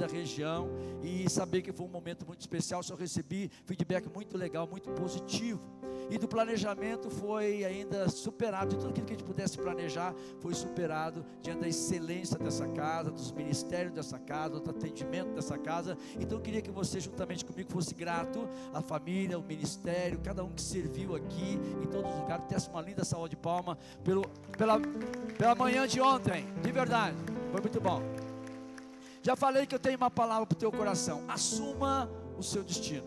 da região, e saber que foi um momento muito especial. Só recebi feedback muito legal, muito positivo. E do planejamento foi ainda superado, de tudo aquilo que a gente pudesse planejar, foi superado diante da excelência dessa casa, dos ministérios dessa casa, do atendimento dessa casa. Então eu queria que você juntamente comigo fosse grato à família, ao ministério, cada um que serviu aqui, em todos os lugares, desse uma linda salva de palma pela manhã de ontem, de verdade, foi muito bom. Já falei que eu tenho uma palavra para o teu coração: assuma o seu destino.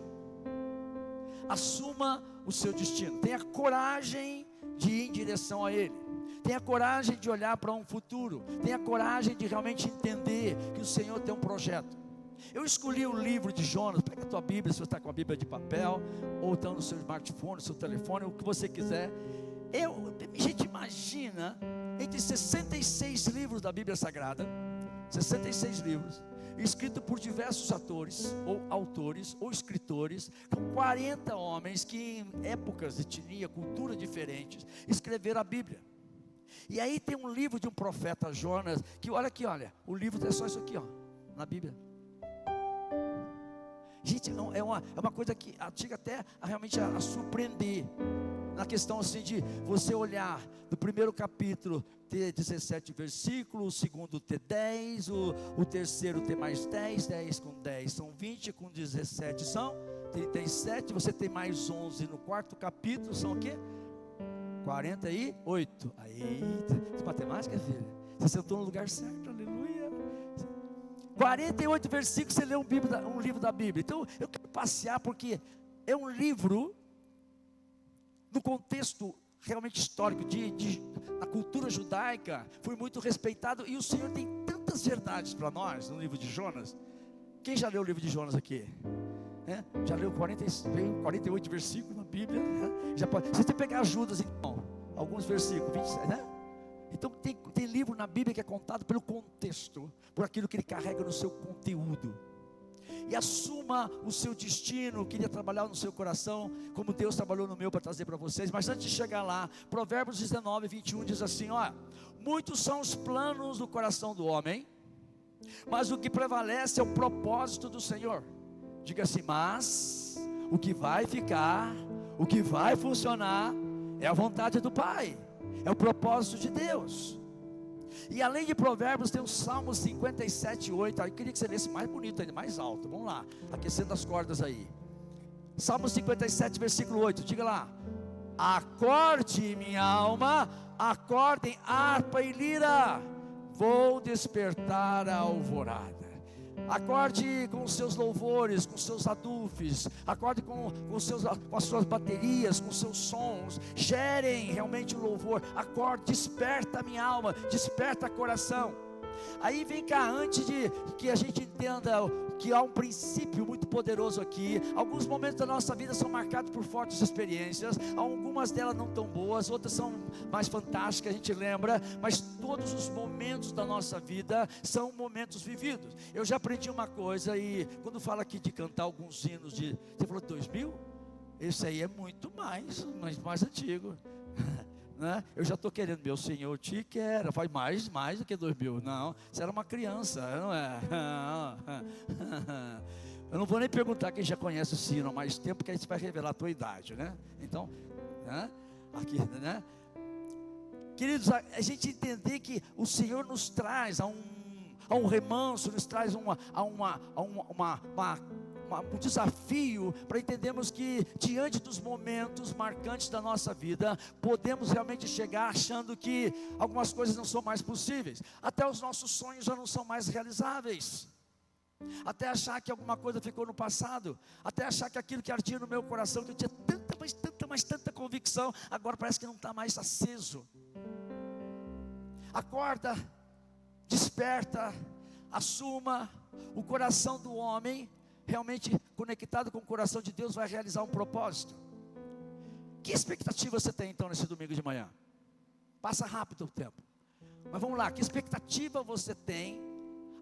Assuma o seu destino. Tenha coragem de ir em direção a ele. Tenha coragem de olhar para um futuro. Tenha coragem de realmente entender que o Senhor tem um projeto. Eu escolhi o livro de Jonas. Pega a tua Bíblia, se você está com a Bíblia de papel, ou então no seu smartphone, no seu telefone, o que você quiser. Gente, imagina, entre 66 livros da Bíblia Sagrada, 66 livros, escrito por diversos atores, ou autores, ou escritores, com 40 homens que em épocas, etnia, cultura diferentes, escreveram a Bíblia. E aí tem um livro de um profeta Jonas, que olha aqui, olha, o livro é só isso aqui, ó, na Bíblia. Gente, é uma coisa que chega até realmente a surpreender, na questão assim de você olhar do primeiro capítulo ter 17 versículos, o segundo ter 10, o terceiro ter mais 10, 10 com 10 são 20, com 17 são 37, você tem mais 11 no quarto capítulo, são o quê? 48. Aí, matemática, filha, você sentou no lugar certo, aleluia. 48 versículos, você lê um livro da Bíblia. Então eu quero passear, porque é um livro no contexto realmente histórico da cultura judaica, foi muito respeitado, e o Senhor tem tantas verdades para nós no livro de Jonas. Quem já leu o livro de Jonas aqui? Já leu 48 versículos na Bíblia? Já pode, se você pegar Judas, então, alguns versículos, 27, né? Então tem livro na Bíblia que é contado pelo contexto, por aquilo que ele carrega no seu conteúdo. E assuma o seu destino. Queria trabalhar no seu coração, como Deus trabalhou no meu, para trazer para vocês. Mas antes de chegar lá, Provérbios 19, 21 diz assim, ó: muitos são os planos do coração do homem, mas o que prevalece é o propósito do Senhor. Diga assim: mas o que vai ficar, o que vai funcionar, é a vontade do Pai, é o propósito de Deus. E além de Provérbios, tem o Salmo 57, 8. Eu queria que você lesse mais bonito ainda, mais alto. Vamos lá, aquecendo as cordas aí. Salmo 57, versículo 8. Diga lá: acorde minha alma, acordem harpa e lira, vou despertar a alvorada. Acorde com os seus louvores, com os seus adufes, acorde com as suas baterias, com os seus sons, gerem realmente o louvor. Acorde, desperta a minha alma, desperta o coração. Aí vem cá, antes de que a gente entenda que há um princípio muito poderoso aqui. Alguns momentos da nossa vida são marcados por fortes experiências, algumas delas não tão boas, outras são mais fantásticas, a gente lembra, mas todos os momentos da nossa vida são momentos vividos. Eu já aprendi uma coisa, e quando fala aqui de cantar alguns hinos você falou de 2000? Esse aí é muito mais antigo. Né? Eu já estou querendo, meu Senhor, te quero. Faz mais do que 2000. Não, você era uma criança, não é? Eu não vou nem perguntar quem já conhece o sino há mais tempo, porque aí você vai revelar a tua idade, né? Então, né? Aqui, né? Queridos, a gente entender que o Senhor nos traz a um remanso, nos traz um desafio para entendermos que diante dos momentos marcantes da nossa vida, podemos realmente chegar achando que algumas coisas não são mais possíveis, até os nossos sonhos já não são mais realizáveis, até achar que alguma coisa ficou no passado, até achar que aquilo que ardia no meu coração, que eu tinha tanta convicção, agora parece que não está mais aceso. Acorda, desperta, assuma. O coração do homem realmente conectado com o coração de Deus vai realizar um propósito. Que expectativa você tem então nesse domingo de manhã? Passa rápido o tempo, mas vamos lá, que expectativa você tem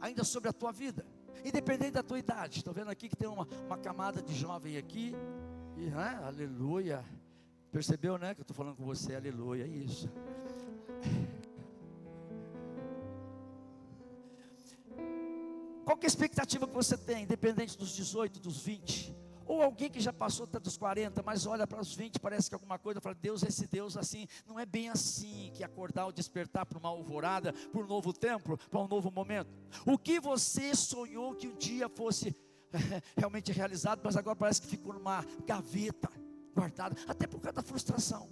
ainda sobre a tua vida, independente da tua idade? Estou vendo aqui que tem uma camada de jovem aqui, e aleluia, percebeu, né, que eu estou falando com você, aleluia, é isso. Qual que é a expectativa que você tem, independente dos 18, dos 20? Ou alguém que já passou até dos 40, mas olha para os 20, parece que alguma coisa, fala, Deus, esse Deus assim, não é bem assim, que acordar ou despertar para uma alvorada, para um novo tempo, para um novo momento. O que você sonhou que um dia fosse realmente realizado, mas agora parece que ficou numa gaveta, guardado, até por causa da frustração.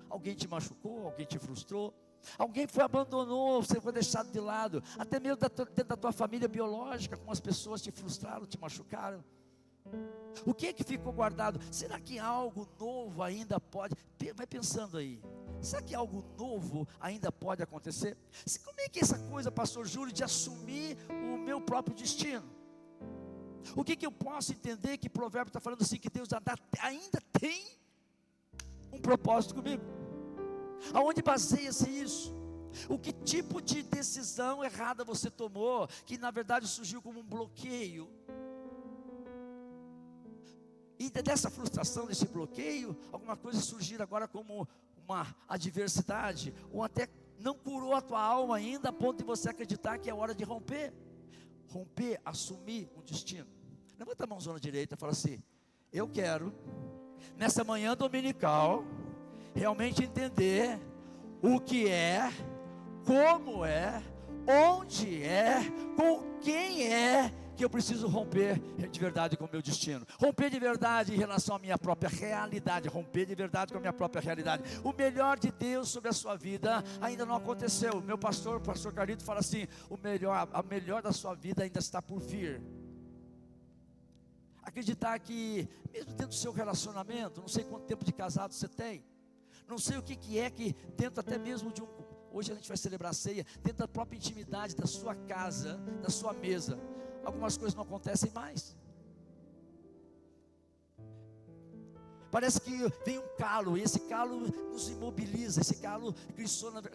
Alguém te machucou, alguém te frustrou, alguém abandonou, você foi deixado de lado, até mesmo dentro da tua família biológica, como as pessoas te frustraram, te machucaram. O que é que ficou guardado? Será que algo novo ainda pode? Vai pensando aí. Será que algo novo ainda pode acontecer? Como é que é essa coisa, pastor Júlio, de assumir o meu próprio destino? O que eu posso entender que o provérbio está falando assim, que Deus ainda tem um propósito comigo? Aonde baseia-se isso? O que tipo de decisão errada você tomou, que na verdade surgiu como um bloqueio? E dessa frustração, desse bloqueio, alguma coisa surgir agora como uma adversidade, ou até não curou a tua alma ainda, a ponto de você acreditar que é hora de romper. Romper, assumir um destino. Levanta a mãozona direita e fala assim: eu quero, nessa manhã dominical, realmente entender o que é, como é, onde é, com quem é, que eu preciso romper de verdade com o meu destino, romper de verdade em relação à minha própria realidade, romper de verdade com a minha própria realidade. O melhor de Deus sobre a sua vida ainda não aconteceu. Meu pastor, o pastor Carlito, fala assim: a melhor da sua vida ainda está por vir. Acreditar que, mesmo dentro do seu relacionamento, não sei quanto tempo de casado você tem, não sei o que é que dentro até mesmo de hoje a gente vai celebrar a ceia, dentro da própria intimidade da sua casa, da sua mesa, algumas coisas não acontecem mais. Parece que vem um calo, e esse calo nos imobiliza. Esse calo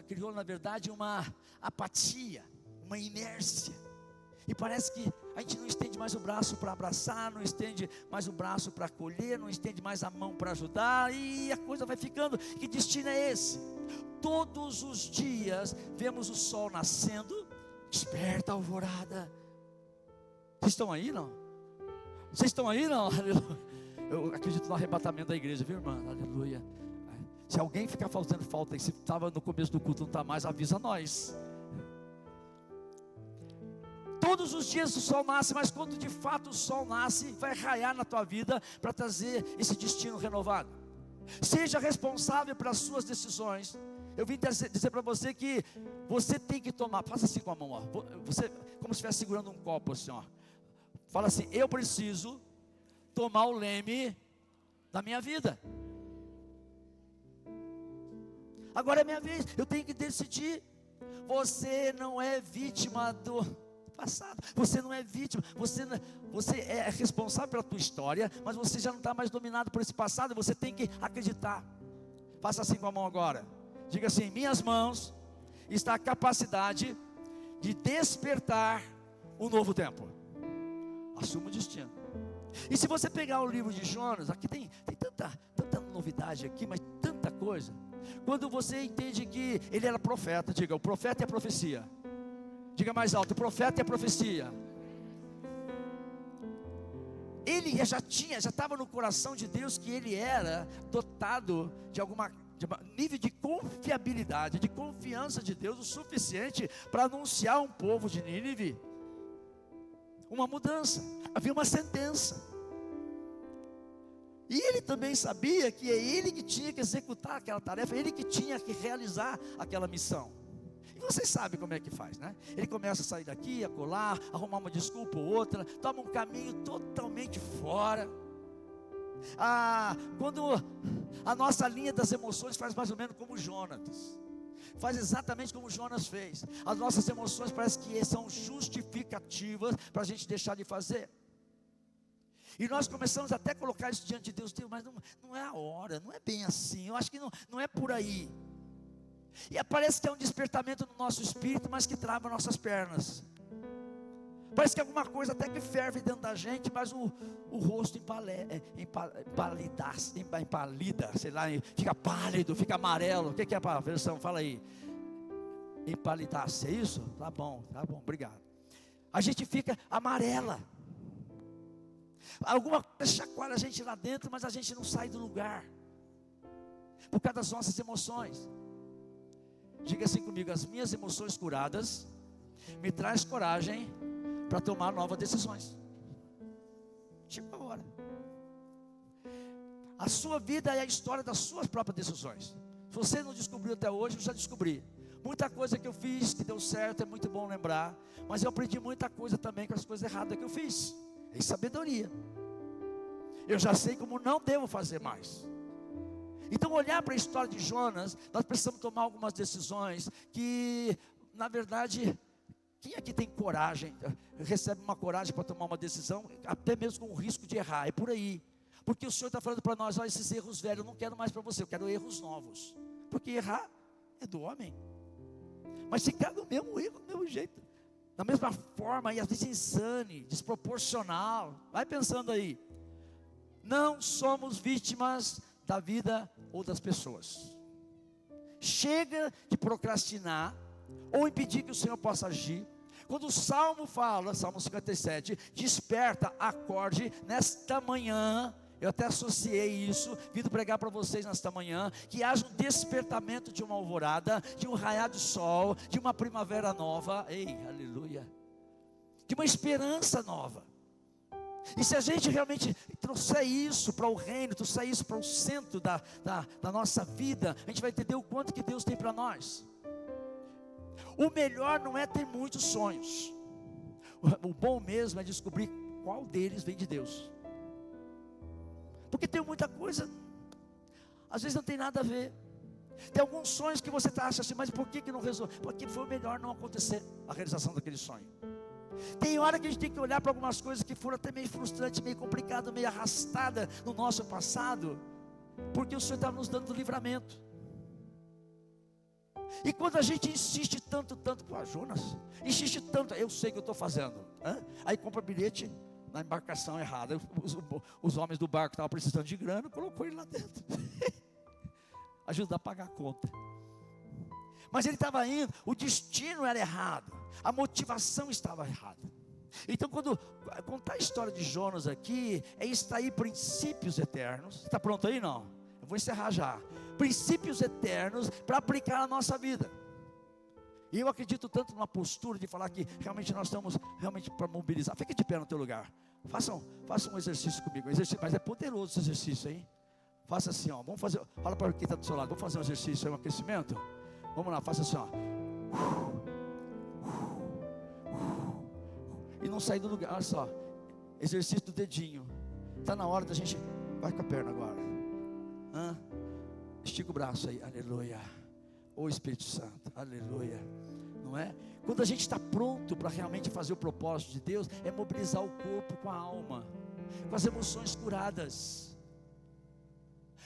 criou na verdade uma apatia, uma inércia. E parece que a gente não estende mais o braço para abraçar, não estende mais o braço para acolher, não estende mais a mão para ajudar, e a coisa vai ficando. Que destino é esse? Todos os dias vemos o sol nascendo, desperta a alvorada. Vocês estão aí, não? Vocês estão aí, não? Eu acredito no arrebatamento da igreja, viu, irmã? Aleluia. Se alguém ficar fazendo falta, se estava no começo do culto, não está mais, avisa nós. Todos os dias o sol nasce, mas quando de fato o sol nasce, vai raiar na tua vida para trazer esse destino renovado. Seja responsável pelas suas decisões. Eu vim dizer para você que você tem que tomar. Faça assim com a mão, ó. Você, como se estivesse segurando um copo assim, ó. Fala assim: eu preciso tomar o leme da minha vida. Agora é minha vez, eu tenho que decidir. Você não é vítima do passado, você não é vítima, você é responsável pela tua história, mas você já não está mais dominado por esse passado. Você tem que acreditar. Faça assim com a mão agora. Diga assim: em minhas mãos está a capacidade de despertar um novo tempo. Assuma o destino. E se você pegar o livro de Jonas, aqui tem tanta novidade aqui, mas tanta coisa. Quando você entende que ele era profeta, diga: o profeta e a profecia. Diga mais alto: o profeta e a profecia. Ele já estava no coração de Deus que ele era dotado de um nível de confiabilidade, de confiança de Deus o suficiente para anunciar a um povo de Nínive uma mudança. Havia uma sentença. E ele também sabia que é ele que tinha que executar aquela tarefa, ele que tinha que realizar aquela missão. E vocês sabem como é que faz, né? Ele começa a sair daqui, a colar, arrumar uma desculpa ou outra, toma um caminho totalmente fora. Quando a nossa linha das emoções faz mais ou menos como Jonas, faz exatamente como Jonas fez. As nossas emoções parece que são justificativas para a gente deixar de fazer. E nós começamos até a colocar isso diante de Deus. Deus, mas não é a hora, não é bem assim, eu acho que não é por aí. E parece que é um despertamento no nosso espírito, mas que trava nossas pernas. Parece que alguma coisa até que ferve dentro da gente, mas o rosto empalida, sei lá, fica pálido, fica amarelo. O que é a versão? Fala aí. Empalidasse, é isso? Tá bom, obrigado. a gente fica amarela. Alguma coisa chacoalha a gente lá dentro, mas a gente não sai do lugar, por causa das nossas emoções. Diga assim comigo: as minhas emoções curadas me traz coragem para tomar novas decisões. Chegou a hora. A sua vida é a história das suas próprias decisões. Se você não descobriu até hoje, eu já descobri. Muita coisa que eu fiz que deu certo, é muito bom lembrar. Mas eu aprendi muita coisa também com as coisas erradas que eu fiz. É sabedoria. Eu já sei como não devo fazer mais. Então, olhar para a história de Jonas, nós precisamos tomar algumas decisões que, na verdade, quem aqui tem coragem, recebe uma coragem para tomar uma decisão, até mesmo com o risco de errar? É por aí. Porque o Senhor está falando para nós: olha, esses erros velhos eu não quero mais para você, eu quero erros novos. Porque errar é do homem. Mas ficar no mesmo erro, do mesmo jeito, da mesma forma, e às vezes insane, desproporcional. Vai pensando aí. Não somos vítimas da vida ou das pessoas. Chega de procrastinar ou impedir que o Senhor possa agir. Quando o Salmo fala, Salmo 57, desperta, acorde nesta manhã. Eu até associei isso, vindo pregar para vocês nesta manhã, que haja um despertamento de uma alvorada, de um raiar de sol, de uma primavera nova, ei, aleluia, de uma esperança nova. E se a gente realmente trouxer isso para o reino, trouxer isso para o centro da nossa vida, a gente vai entender o quanto que Deus tem para nós. O melhor não é ter muitos sonhos, o bom mesmo é descobrir qual deles vem de Deus. Porque tem muita coisa, às vezes não tem nada a ver. Tem alguns sonhos que você acha assim, mas por que não resolveu? Porque foi melhor não acontecer a realização daquele sonho. Tem hora que a gente tem que olhar para algumas coisas que foram até meio frustrantes, meio complicadas, meio arrastadas no nosso passado, porque o Senhor está nos dando livramento. E quando a gente insiste tanto com a Jonas, insiste tanto, eu sei que eu estou fazendo, aí compra bilhete na embarcação errada, os homens do barco estavam precisando de grana, colocou ele lá dentro, ajudar a pagar a conta. Mas ele estava indo, o destino era errado, a motivação estava errada. Então, quando contar a história de Jonas aqui, é extrair princípios eternos. Está pronto aí? Não? Eu vou encerrar já. Princípios eternos para aplicar na nossa vida. E eu acredito tanto numa postura de falar que realmente nós estamos realmente para mobilizar. Fique de pé no teu lugar. Faça um exercício comigo. Mas é poderoso esse exercício, hein? Faça assim, ó. Vamos fazer. Fala para quem está do seu lado. Vamos fazer um exercício, um aquecimento. Vamos lá, faça assim, ó. E não sair do lugar. Olha só. Exercício do dedinho. Está na hora da gente. Vai com a perna agora. Estica o braço aí. Aleluia. Ô Espírito Santo. Aleluia. Não é? Quando a gente está pronto para realmente fazer o propósito de Deus, é mobilizar o corpo com a alma, com as emoções curadas,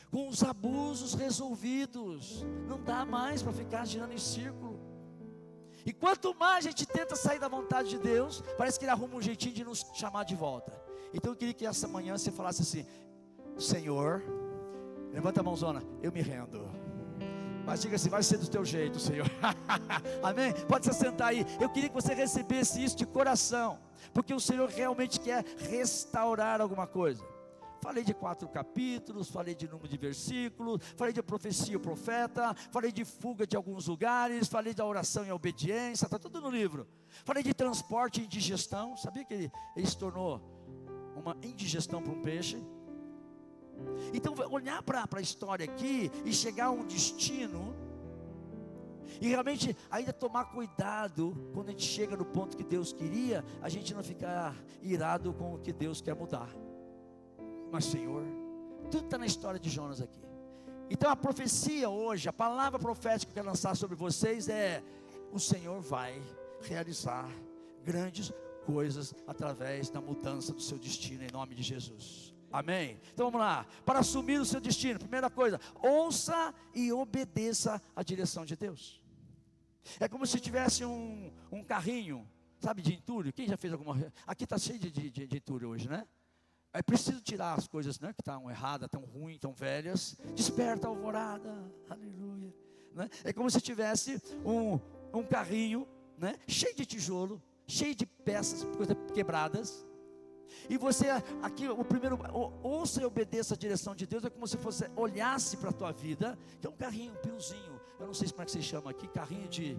com os abusos resolvidos. Não dá mais para ficar girando em círculo. E quanto mais a gente tenta sair da vontade de Deus, parece que Ele arruma um jeitinho de nos chamar de volta. Então eu queria que essa manhã você falasse assim: Senhor, levanta a mãozona, eu me rendo. Mas diga assim: vai ser do teu jeito, Senhor. Amém? Pode se sentar aí. Eu queria que você recebesse isso de coração, porque o Senhor realmente quer restaurar alguma coisa. Falei de 4 capítulos, falei de número de versículos, falei de profecia e profeta, falei de fuga de alguns lugares, falei da oração e obediência, está tudo no livro. Falei de transporte e indigestão. Sabia que ele se tornou uma indigestão para um peixe? Então, olhar para a história aqui e chegar a um destino, e realmente ainda tomar cuidado quando a gente chega no ponto que Deus queria, a gente não ficar irado com o que Deus quer mudar. Mas Senhor, tudo está na história de Jonas aqui. Então a profecia hoje, a palavra profética que eu quero lançar sobre vocês é: o Senhor vai realizar grandes coisas através da mudança do seu destino, em nome de Jesus. Amém? Então vamos lá. Para assumir o seu destino, primeira coisa, ouça e obedeça a direção de Deus. É como se tivesse um carrinho, sabe, de entulho. Quem já fez alguma? Aqui está cheio de entulho hoje, né? É preciso tirar as coisas, né, que estão erradas, tão ruins, tão velhas. Desperta a alvorada, aleluia, né? É como se tivesse um carrinho, né, cheio de tijolo, cheio de peças, coisas quebradas. E você, aqui, o primeiro, ouça e obedeça a direção de Deus. É como se você olhasse para a tua vida, que é um carrinho, um piozinho, eu não sei como é que você chama aqui, carrinho de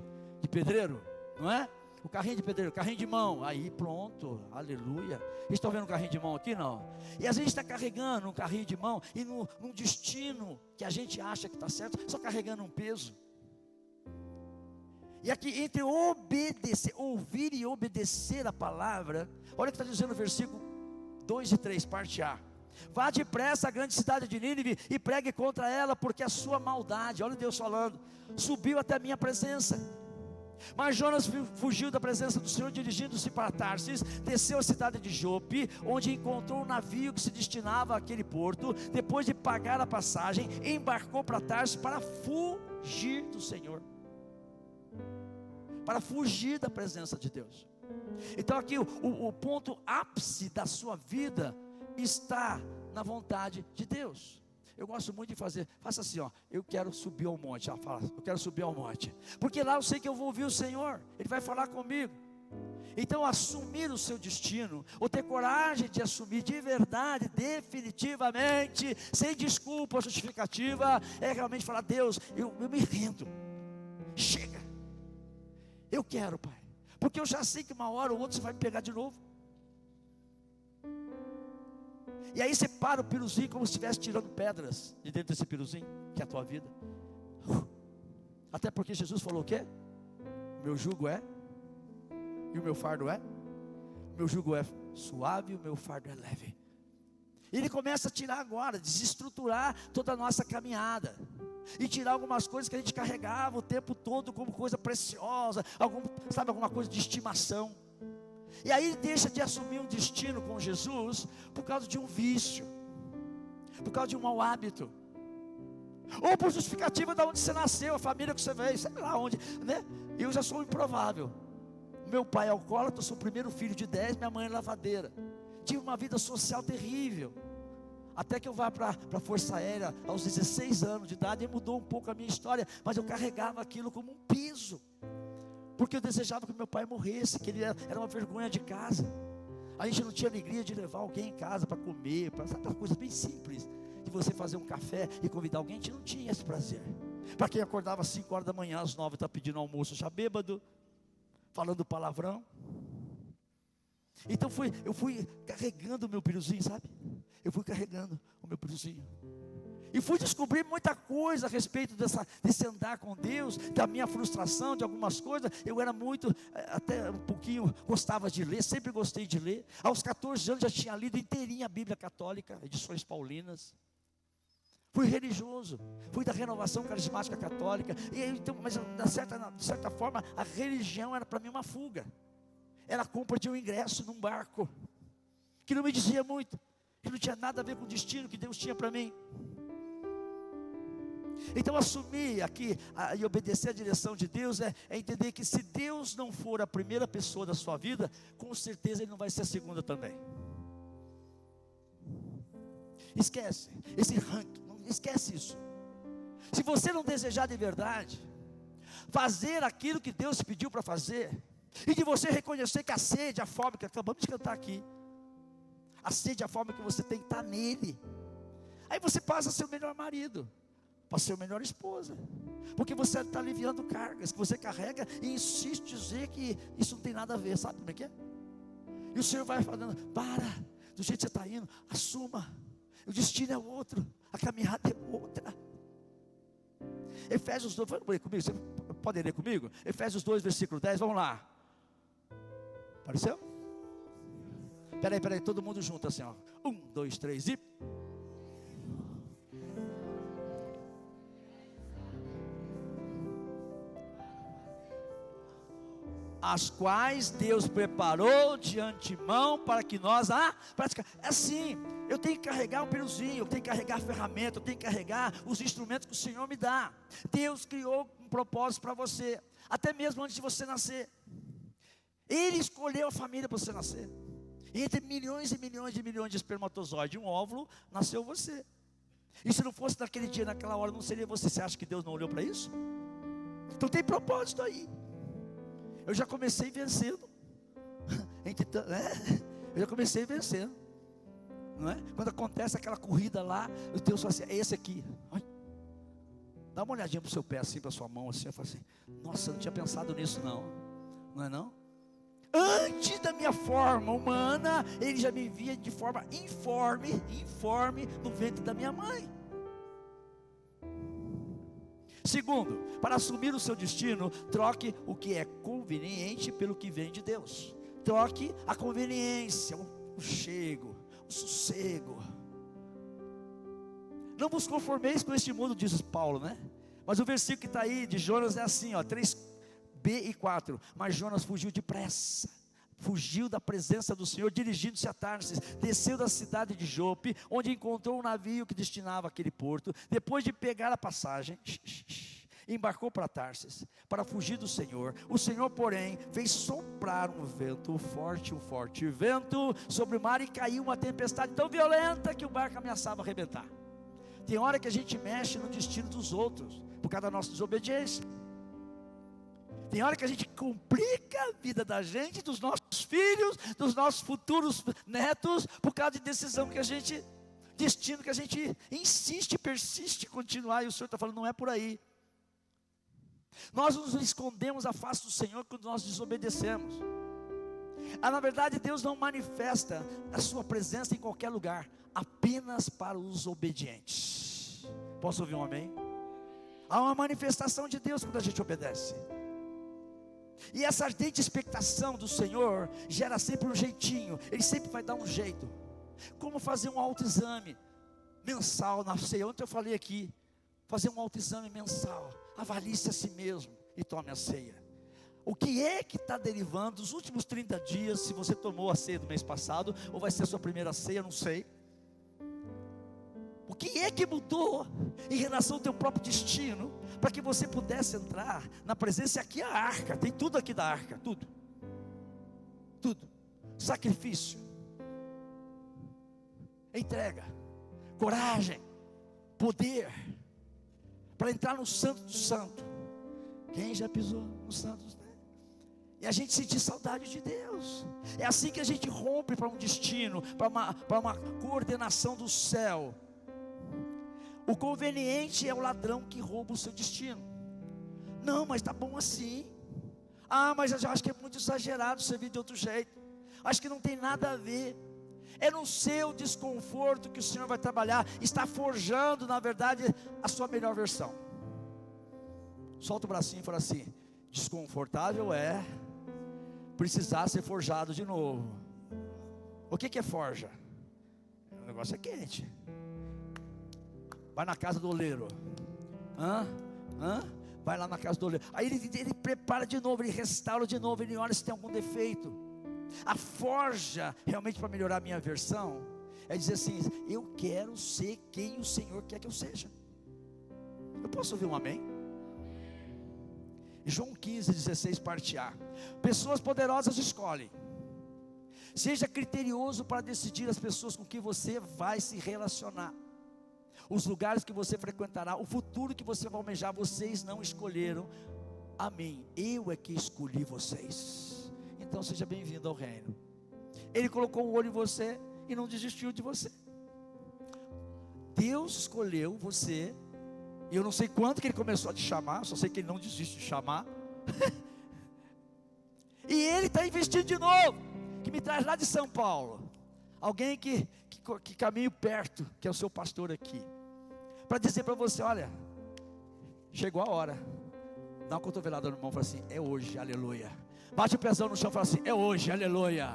pedreiro, não é? O carrinho de pedreiro, carrinho de mão, aí pronto, aleluia. Vocês estão vendo um carrinho de mão aqui? Não. E às vezes está carregando um carrinho de mão, e num destino que a gente acha que está certo, só carregando um peso. E aqui entre obedecer, ouvir e obedecer a palavra, olha o que está dizendo no versículo 2 e 3, parte A. Vá depressa à grande cidade de Nínive e pregue contra ela, porque a sua maldade, olha Deus falando, subiu até a minha presença. Mas Jonas fugiu da presença do Senhor, dirigindo-se para Tarsis, desceu à cidade de Jope, onde encontrou um navio que se destinava àquele porto. Depois de pagar a passagem, embarcou para Tarsis para fugir do Senhor, para fugir da presença de Deus. Então aqui o ponto ápice da sua vida está na vontade de Deus. Eu gosto muito de faça assim, ó, eu quero subir ao monte. Fala, eu quero subir ao monte, porque lá eu sei que eu vou ouvir o Senhor, Ele vai falar comigo. Então assumir o seu destino, ou ter coragem de assumir de verdade, definitivamente, sem desculpa ou justificativa, é realmente falar: Deus, eu me rendo, chega, eu quero, Pai, porque eu já sei que uma hora ou outra você vai me pegar de novo. E aí você para o piruzinho como se estivesse tirando pedras de dentro desse piruzinho, que é a tua vida. Até porque Jesus falou o quê? O meu jugo é, e o meu fardo é? O meu jugo é suave e o meu fardo é leve. E Ele começa a tirar agora, desestruturar toda a nossa caminhada. E tirar algumas coisas que a gente carregava o tempo todo como coisa preciosa, alguma coisa de estimação. E aí ele deixa de assumir um destino com Jesus por causa de um vício, por causa de um mau hábito, ou por justificativa de onde você nasceu, a família que você veio, sei lá onde, né? Eu já sou improvável. Meu pai é alcoólatra, eu sou o primeiro filho de 10, minha mãe é lavadeira. Tive uma vida social terrível, até que eu vá para a Força Aérea aos 16 anos de idade, e mudou um pouco a minha história, mas eu carregava aquilo como um peso, porque eu desejava que meu pai morresse, que ele era uma vergonha de casa. A gente não tinha alegria de levar alguém em casa para comer, sabe, uma coisa bem simples, de você fazer um café e convidar alguém. A gente não tinha esse prazer. Para quem acordava às 5 horas da manhã, às 9 está pedindo almoço já bêbado, falando palavrão. Então eu fui carregando o meu piruzinho, sabe? Eu fui carregando o meu piruzinho. E fui descobrir muita coisa a respeito desse andar com Deus, da minha frustração de algumas coisas. Eu era muito, até um pouquinho, gostava de ler, sempre gostei de ler. Aos 14 anos já tinha lido inteirinha a Bíblia Católica, edições paulinas. Fui religioso, fui da renovação carismática católica. E então, mas de certa forma, a religião era para mim uma fuga. Era a compra de um ingresso num barco, que não me dizia muito, que não tinha nada a ver com o destino que Deus tinha para mim. Então assumir aqui e obedecer a direção de Deus é entender que se Deus não for a primeira pessoa da sua vida, com certeza Ele não vai ser a segunda também. Esquece esse ranking, não esquece isso. Se você não desejar de verdade fazer aquilo que Deus pediu para fazer, e de você reconhecer que a sede, a fome, que acabamos de cantar aqui, a sede, a fome que você tem que estar nele, aí você passa a ser o melhor marido, para ser a melhor esposa, porque você está aliviando cargas que você carrega e insiste em dizer que isso não tem nada a ver, sabe como é que é? E o Senhor vai falando: para, do jeito que você está indo, assuma, o destino é outro, a caminhada é outra. Efésios 2, vamos ler comigo, você pode ler comigo? Efésios 2, versículo 10, vamos lá. Apareceu? Peraí, todo mundo junto assim, ó. 1, 2, 3 e... as quais Deus preparou de antemão para que nós praticar. É assim, eu tenho que carregar um piruzinho, eu tenho que carregar a ferramenta, eu tenho que carregar os instrumentos que o Senhor me dá. Deus criou um propósito para você, até mesmo antes de você nascer. Ele escolheu a família para você nascer. E entre milhões e milhões e milhões de espermatozoides, um óvulo, nasceu você. E se não fosse naquele dia, naquela hora, não seria você. Você acha que Deus não olhou para isso? Então tem propósito aí. Eu já comecei vencendo, Eu já comecei vencendo, não é? Quando acontece aquela corrida lá, o Deus fala assim, é esse aqui. Ai, dá uma olhadinha para o seu pé assim, para a sua mão assim, eu falo assim, nossa, eu não tinha pensado nisso não, não é não? Antes da minha forma humana, Ele já me via de forma informe no ventre da minha mãe. Segundo, para assumir o seu destino, troque o que é conveniente pelo que vem de Deus. Troque a conveniência, o chego, o sossego. Não vos conformeis com este mundo, diz Paulo, né? Mas o versículo que está aí de Jonas é assim, ó, 3b e 4. Mas Jonas fugiu depressa, fugiu da presença do Senhor, dirigindo-se a Tarsis, desceu da cidade de Jope, onde encontrou um navio que destinava aquele porto. Depois de pegar a passagem, embarcou para Tarsis, para fugir do Senhor. O Senhor, porém, fez soprar um forte vento sobre o mar, e caiu uma tempestade tão violenta que o barco ameaçava arrebentar. Tem hora que a gente mexe no destino dos outros, por causa da nossa desobediência. Tem hora que a gente complica a vida da gente, dos nossos filhos, dos nossos futuros netos, por causa de decisão que a gente, destino que a gente insiste, persiste em continuar, e o Senhor está falando, não é por aí. Nós nos escondemos a face do Senhor quando nós desobedecemos. Na verdade, Deus não manifesta a sua presença em qualquer lugar, apenas para os obedientes. Posso ouvir um amém? Há uma manifestação de Deus quando a gente obedece. E essa ardente expectação do Senhor gera sempre um jeitinho. Ele sempre vai dar um jeito. Como fazer um autoexame mensal na ceia. Ontem eu falei aqui, fazer um autoexame mensal. Avalie-se a si mesmo e tome a ceia. O que é que está derivando dos últimos 30 dias? Se você tomou a ceia do mês passado, ou vai ser a sua primeira ceia, não sei. O que é que mudou em relação ao teu próprio destino, para que você pudesse entrar na presença? Aqui é a arca, tem tudo aqui da arca, tudo. Sacrifício, entrega, coragem, poder, para entrar no Santo do Santo. Quem já pisou no Santo dos Santos? E a gente sentir saudade de Deus. É assim que a gente rompe para um destino, para uma coordenação do céu. O conveniente é o ladrão que rouba o seu destino. Não, mas está bom assim. Mas eu já acho que é muito exagerado servir de outro jeito. Acho que não tem nada a ver. É no seu desconforto que o Senhor vai trabalhar. Está forjando, na verdade, a sua melhor versão. Solta o bracinho e fala assim: desconfortável é precisar ser forjado de novo. O que é forja? O negócio é quente. Vai na casa do oleiro. Vai lá na casa do oleiro. Aí ele prepara de novo, ele restaura de novo, ele olha se tem algum defeito. A forja, realmente para melhorar a minha versão, é dizer assim: eu quero ser quem o Senhor quer que eu seja. Eu posso ouvir um amém? João 15:16, parte A. Pessoas poderosas escolhem. Seja criterioso para decidir as pessoas com que você vai se relacionar, os lugares que você frequentará, o futuro que você vai almejar. Vocês não escolheram a mim, eu é que escolhi vocês. Então seja bem-vindo ao reino. Ele colocou um olho em você e não desistiu de você. Deus escolheu você. E eu não sei quando que ele começou a te chamar, só sei que ele não desiste de chamar. E ele está investindo de novo. Que me traz lá de São Paulo alguém que caminha perto, que é o seu pastor aqui, para dizer para você: olha, chegou a hora. Dá uma cotovelada no irmão e fala assim: é hoje, aleluia. Bate o pezão no chão e fala assim: é hoje, aleluia.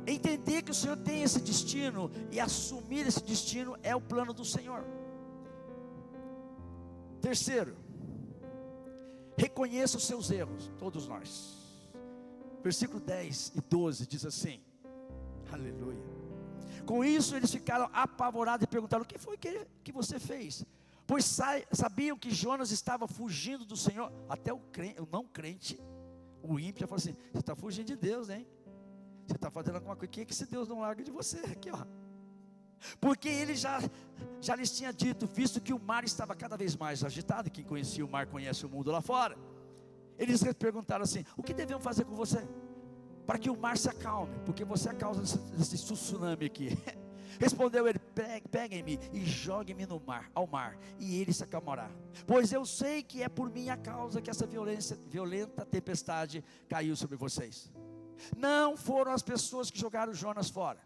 Entender que o Senhor tem esse destino e assumir esse destino é o plano do Senhor. Terceiro, reconheça os seus erros, todos nós. Versículo 10 e 12 diz assim: aleluia. Com isso eles ficaram apavorados e perguntaram: o que foi que você fez? Pois sabiam que Jonas estava fugindo do Senhor. Até o não crente, o ímpio, já falou assim: você está fugindo de Deus, hein? Você está fazendo alguma coisa, que esse Deus não larga de você? Aqui, ó. Porque ele já lhes tinha dito, visto que o mar estava cada vez mais agitado. Quem conhecia o mar conhece o mundo lá fora. Eles perguntaram assim: o que devemos fazer com você? para que o mar se acalme, porque você é a causa desse tsunami aqui. Respondeu ele: peguem-me e joguem-me no mar, ao mar, e ele se acalmará. Pois eu sei que é por minha causa que essa violenta tempestade caiu sobre vocês. Não foram as pessoas que jogaram Jonas fora.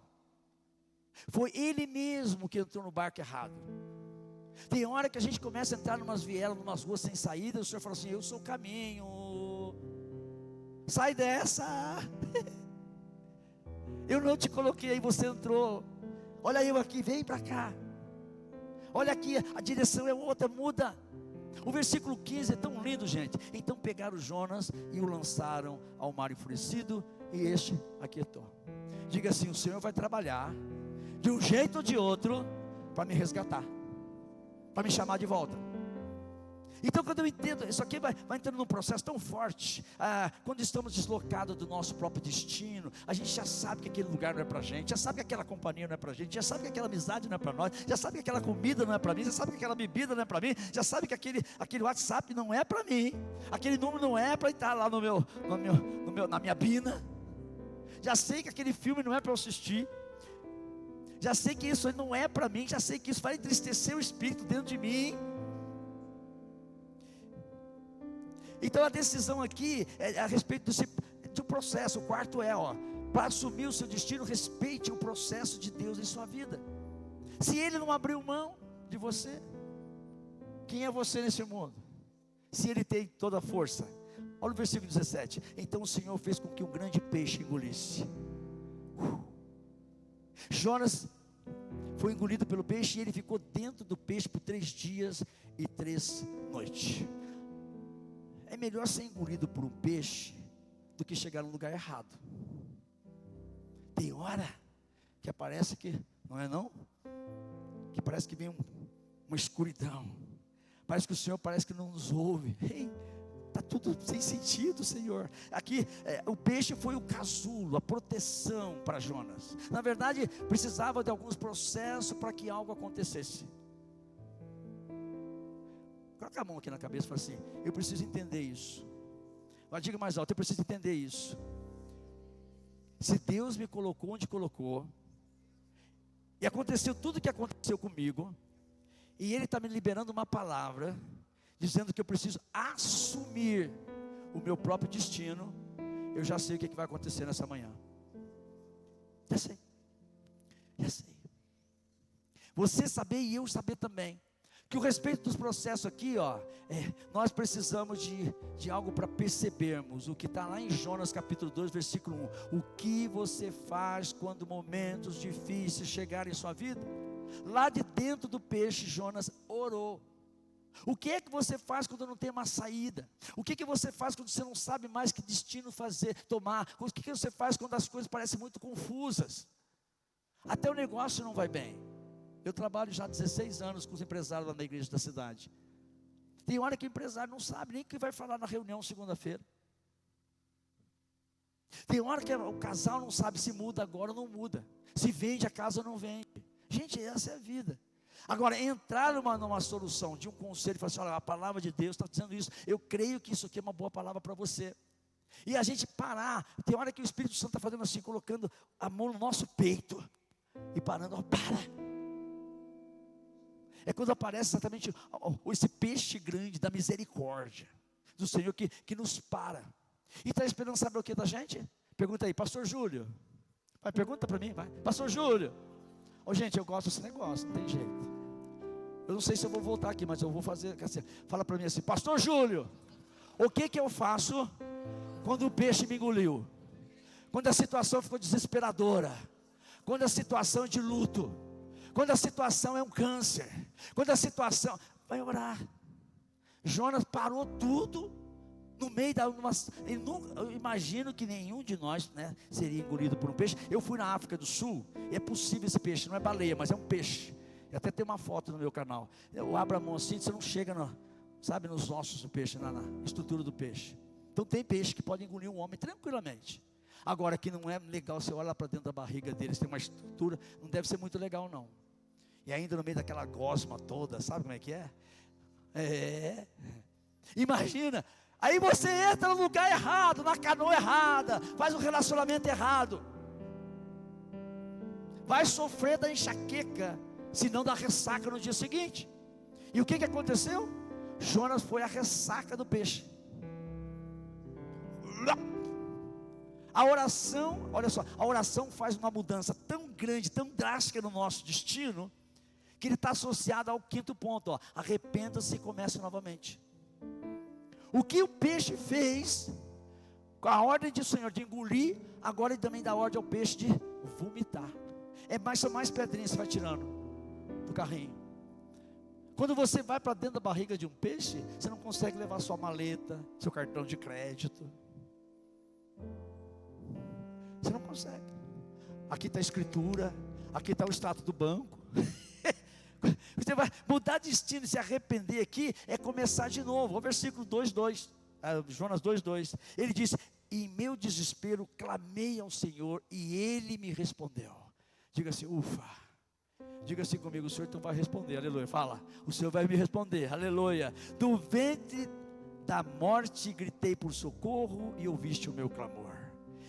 Foi ele mesmo que entrou no barco errado. Tem hora que a gente começa a entrar numas vielas, numas ruas sem saída, e o Senhor fala assim: eu sou o caminho, sai dessa. Eu não te coloquei aí, você entrou. Olha eu aqui, vem para cá. Olha aqui, a direção é outra, muda. O versículo 15 é tão lindo, gente. Então pegaram Jonas e o lançaram ao mar enfurecido, e este aquietou. Diga assim: o Senhor vai trabalhar de um jeito ou de outro para me resgatar, para me chamar de volta. Então, quando eu entendo, isso aqui vai entrando num processo tão forte. Quando estamos deslocados do nosso próprio destino, a gente já sabe que aquele lugar não é para a gente, já sabe que aquela companhia não é para a gente, já sabe que aquela amizade não é para nós, já sabe que aquela comida não é para mim, já sabe que aquela bebida não é para mim, já sabe que aquele WhatsApp não é para mim, aquele número não é para estar lá na minha bina, já sei que aquele filme não é para eu assistir, já sei que isso não é para mim, já sei que isso vai entristecer o espírito dentro de mim. Então a decisão aqui é a respeito do processo. O quarto é, para assumir o seu destino, respeite o processo de Deus em sua vida. Se Ele não abriu mão de você, quem é você nesse mundo? Se Ele tem toda a força. Olha o versículo 17. Então o Senhor fez com que um grande peixe engolisse. Jonas foi engolido pelo peixe, e ele ficou dentro do peixe por 3 dias e 3 noites. É melhor ser engolido por um peixe do que chegar no lugar errado. Tem hora que parece que, não é não? Que parece que vem uma escuridão. Parece que o Senhor parece que não nos ouve. Está tudo sem sentido, Senhor. Aqui, o peixe foi o casulo, a proteção para Jonas. Na verdade, precisava de alguns processos para que algo acontecesse. Coloca a mão aqui na cabeça e fala assim: eu preciso entender isso. Mas diga mais alto: eu preciso entender isso. Se Deus me colocou onde colocou, e aconteceu tudo o que aconteceu comigo, e Ele está me liberando uma palavra, dizendo que eu preciso assumir o meu próprio destino, eu já sei o que vai acontecer nessa manhã. Já sei. Você saber e eu saber também. Que o respeito dos processos aqui, nós precisamos de algo para percebermos. O que está lá em Jonas capítulo 2, versículo 1. O que você faz quando momentos difíceis chegarem em sua vida? Lá de dentro do peixe, Jonas orou. O que é que você faz quando não tem uma saída? O que é que você faz quando você não sabe mais que destino tomar? O que é que você faz quando as coisas parecem muito confusas? Até o negócio não vai bem. Eu trabalho já há 16 anos com os empresários lá na igreja da cidade. Tem hora que o empresário não sabe nem o que vai falar na reunião segunda-feira. Tem hora que o casal não sabe se muda agora ou não muda, se vende a casa ou não vende. Gente, essa é a vida. Agora, entrar numa solução de um conselho e falar assim: olha, a palavra de Deus está dizendo isso, eu creio que isso aqui é uma boa palavra para você. E a gente parar. Tem hora que o Espírito Santo está fazendo assim, colocando a mão no nosso peito e parando. Para. É quando aparece exatamente esse peixe grande da misericórdia do Senhor que nos para. E está esperando saber o que da gente? Pergunta aí: pastor Júlio. Vai, pergunta para mim, vai. Pastor Júlio. Gente, eu gosto desse negócio, não tem jeito. Eu não sei se eu vou voltar aqui, mas eu vou fazer assim. Fala para mim assim: pastor Júlio, o que eu faço quando o peixe me engoliu? Quando a situação ficou desesperadora? Quando a situação é de luto? Quando a situação é um câncer? Quando a situação... Vai orar. Jonas parou tudo no meio eu imagino que nenhum de nós, seria engolido por um peixe. Eu fui na África do Sul, e é possível esse peixe, não é baleia, mas é um peixe. Eu até tenho uma foto no meu canal. Eu abro a mão assim, você não chega nos ossos do peixe, na estrutura do peixe. Então tem peixe que pode engolir um homem tranquilamente. Agora, que não é legal, você olha lá para dentro da barriga deles, tem uma estrutura, não deve ser muito legal não. E ainda no meio daquela gosma toda, sabe como é que é? Imagina Aí você entra no lugar errado, na canoa errada, faz um relacionamento errado, vai sofrer da enxaqueca, se não da ressaca no dia seguinte. E o que aconteceu? Jonas foi a ressaca do peixe. A oração, olha só, a oração faz uma mudança tão grande, tão drástica no nosso destino, que ele está associado ao quinto ponto, ó, arrependa-se e comece novamente. O que o peixe fez, com a ordem do Senhor de engolir, agora ele também dá ordem ao peixe de vomitar. São mais pedrinhas que você vai tirando do carrinho. Quando você vai para dentro da barriga de um peixe, você não consegue levar sua maleta, seu cartão de crédito. Você não consegue. Aqui está a escritura, aqui está o extrato do banco. Você vai mudar de destino e se arrepender aqui, é começar de novo. O versículo 2:2, Jonas 2:2, ele diz: em meu desespero clamei ao Senhor e Ele me respondeu. Diga assim, ufa. Diga assim comigo, o Senhor então vai responder, aleluia. Fala, o Senhor vai me responder, aleluia. Do ventre da morte gritei por socorro e ouviste o meu clamor.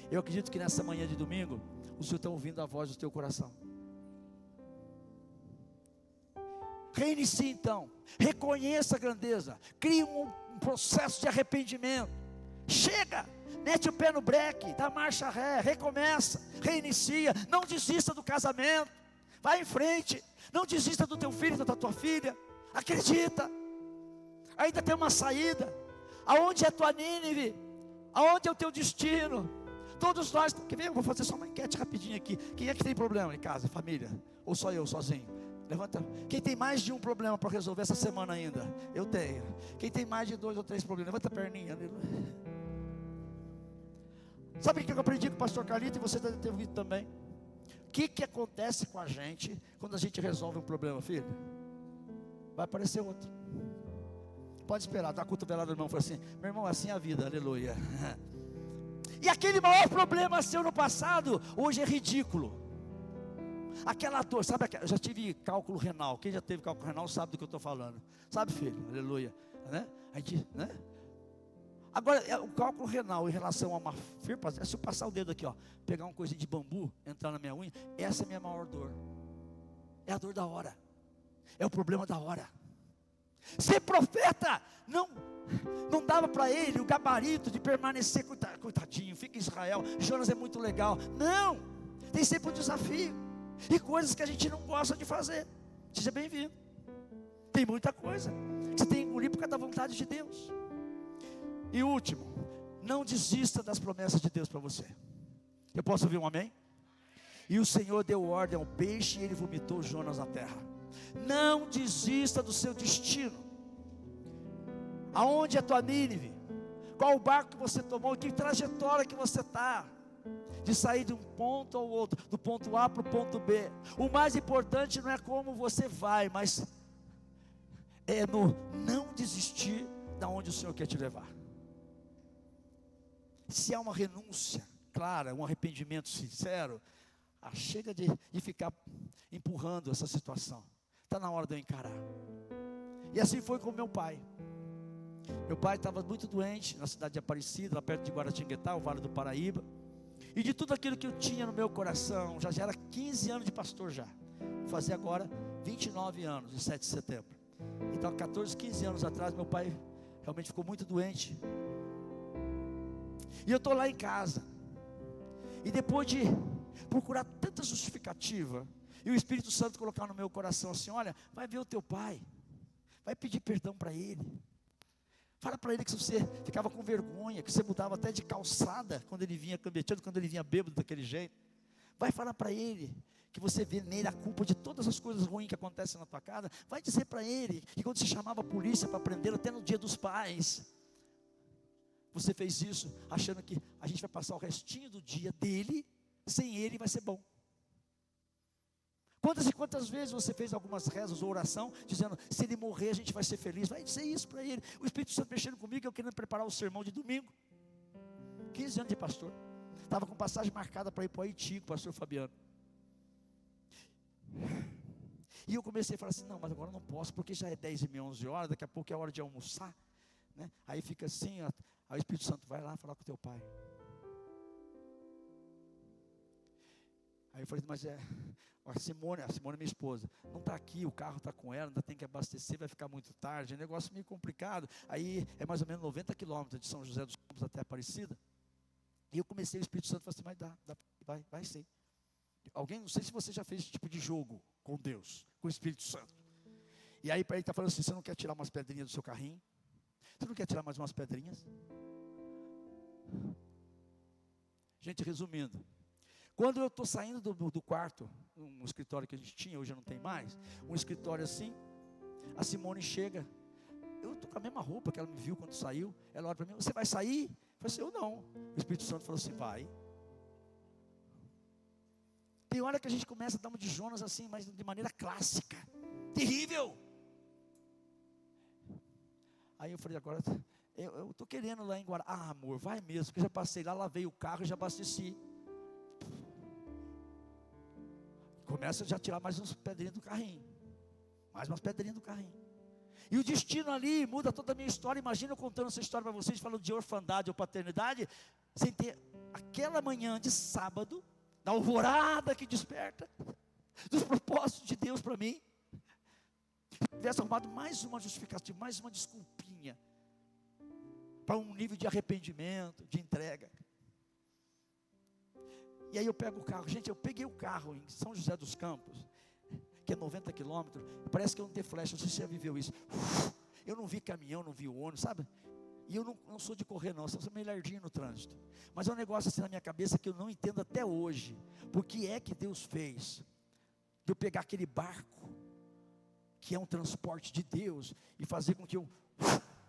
Eu acredito que nessa manhã de domingo, o Senhor está ouvindo a voz do teu coração. Reinicie então, reconheça a grandeza, crie um processo de arrependimento. Chega, mete o pé no breque, dá marcha ré, recomeça, reinicia. Não desista do casamento, vai em frente. Não desista do teu filho, da tua filha. Acredita, ainda tem uma saída. Aonde é a tua Nínive? Aonde é o teu destino? Todos nós, quer ver? Eu vou fazer só uma enquete rapidinho aqui. Quem é que tem problema em casa, família? Ou só eu, sozinho? Levanta. Quem tem mais de um problema para resolver essa semana ainda? Eu tenho. Quem tem mais de 2 ou 3 problemas? Levanta a perninha. Sabe o que eu aprendi com o pastor Carlito? E você deve ter ouvido também. O que acontece com a gente quando a gente resolve um problema, filho? Vai aparecer outro. Pode esperar, dá a cotovelada do irmão. Fala assim, meu irmão, assim é a vida, aleluia. E aquele maior problema seu no passado, hoje é ridículo. Aquela dor, sabe, eu já tive cálculo renal. Quem já teve cálculo renal sabe do que eu estou falando. Sabe, filho, aleluia, né? A gente, né? Agora, o cálculo renal em relação a uma firma, se eu passar o dedo aqui, ó, pegar uma coisa de bambu, entrar na minha unha, essa é a minha maior dor. É a dor da hora. É o problema da hora. Ser profeta, não dava para ele o gabarito de permanecer, coitadinho, fica em Israel, Jonas é muito legal. Não, tem sempre um desafio. E coisas que a gente não gosta de fazer. Seja bem-vindo. Tem muita coisa que você tem que engolir por causa da vontade de Deus. E último, não desista das promessas de Deus para você. Eu posso ouvir um amém? E o Senhor deu ordem ao peixe e ele vomitou Jonas na terra. Não desista do seu destino. Aonde é a tua Nínive? Qual o barco que você tomou? Que trajetória que você está? De sair de um ponto ao outro, do ponto A para o ponto B. O mais importante não é como você vai, mas é no não desistir da onde o Senhor quer te levar. Se há uma renúncia clara, um arrependimento sincero, chega de ficar empurrando essa situação. Está na hora de eu encarar. E assim foi com meu pai. Meu pai estava muito doente na cidade de Aparecida, lá perto de Guaratinguetá, o Vale do Paraíba. E de tudo aquilo que eu tinha no meu coração, já era 15 anos de pastor já. Vou fazer agora 29 anos, em 7 de setembro. Então 14, 15 anos atrás, meu pai realmente ficou muito doente. E eu estou lá em casa. E depois de procurar tanta justificativa, e o Espírito Santo colocar no meu coração assim, olha, vai ver o teu pai, vai pedir perdão para ele. Fala para ele que você ficava com vergonha, que você mudava até de calçada quando ele vinha cambeteando, quando ele vinha bêbado daquele jeito. Vai falar para ele que você vê nele a culpa de todas as coisas ruins que acontecem na tua casa. Vai dizer para ele que quando você chamava a polícia para prender, até no dia dos pais, você fez isso achando que a gente vai passar o restinho do dia dele, sem ele vai ser bom. Quantas e quantas vezes você fez algumas rezas ou oração, dizendo, se ele morrer a gente vai ser feliz. Vai dizer isso para ele. O Espírito Santo mexendo comigo, eu querendo preparar o sermão de domingo. 15 anos de pastor. Estava com passagem marcada para ir para o Haiti, com o pastor Fabiano. E eu comecei a falar assim, não, mas agora não posso, porque já é 10h30, 11 horas, daqui a pouco é hora de almoçar. né? Aí fica assim, ó, aí o Espírito Santo vai lá falar com o teu pai. Aí eu falei, mas a Simone minha esposa, não está aqui, o carro está com ela, ainda tem que abastecer, vai ficar muito tarde, é um negócio meio complicado. Aí é mais ou menos 90 quilômetros de São José dos Campos até Aparecida. E eu comecei, o Espírito Santo falou assim, mas vai sim. Alguém, não sei se você já fez esse tipo de jogo com Deus, com o Espírito Santo. E aí para ele está falando assim, você não quer tirar umas pedrinhas do seu carrinho? Você não quer tirar mais umas pedrinhas? Gente, resumindo, quando eu estou saindo do quarto, um escritório que a gente tinha, hoje não tem mais, um escritório assim, a Simone chega, eu estou com a mesma roupa que ela me viu quando saiu, ela olha para mim, você vai sair? Eu falei assim, eu não. O Espírito Santo falou assim, vai. Tem hora que a gente começa a dar uma de Jonas assim, mas de maneira clássica, terrível. Aí eu falei, agora, eu estou querendo lá em Guará. Ah, amor, vai mesmo, porque eu já passei lá, lavei o carro e já abasteci. Começa a já tirar mais uns pedrinhas do carrinho. Mais umas pedrinhas do carrinho. E o destino ali muda toda a minha história. Imagina eu contando essa história para vocês, falando de orfandade ou paternidade, sem ter aquela manhã de sábado, da alvorada que desperta, dos propósitos de Deus para mim. Se tivesse arrumado mais uma justificativa, mais uma desculpinha, para um nível de arrependimento, de entrega. E aí eu pego o carro, gente, eu peguei o carro em São José dos Campos, que é 90 quilômetros, parece que eu não tenho flecha, não sei se você já viveu isso. Eu não vi caminhão, não vi ônibus, sabe? E eu não sou de correr não, eu sou meio lerdinho no trânsito. Mas é um negócio assim na minha cabeça que eu não entendo até hoje. Por que é que Deus fez de eu pegar aquele barco, que é um transporte de Deus, e fazer com que eu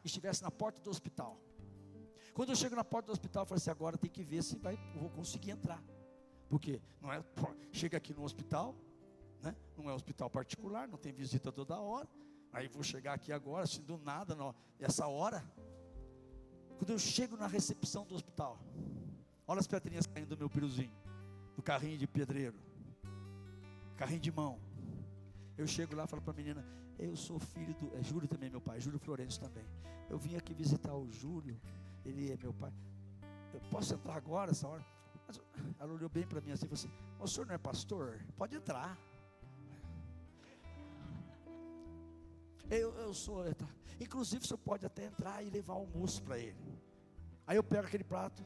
estivesse na porta do hospital. Quando eu chego na porta do hospital, eu falo assim, agora tem que ver se eu vou conseguir entrar. Porque não é, chega aqui no hospital, né? Não é hospital particular, não tem visita toda hora. Aí vou chegar aqui agora, assim do nada, essa hora. Quando eu chego na recepção do hospital, olha as pedrinhas caindo do meu piruzinho, do carrinho de pedreiro, carrinho de mão. Eu chego lá e falo para a menina, eu sou filho do, Júlio também é meu pai, Júlio Florencio também. Eu vim aqui visitar o Júlio, ele é meu pai. Eu posso entrar agora, essa hora? Mas ela olhou bem para mim assim e falou assim, o senhor não é pastor? Pode entrar. Eu sou, inclusive o senhor pode até entrar e levar almoço para ele. Aí eu pego aquele prato,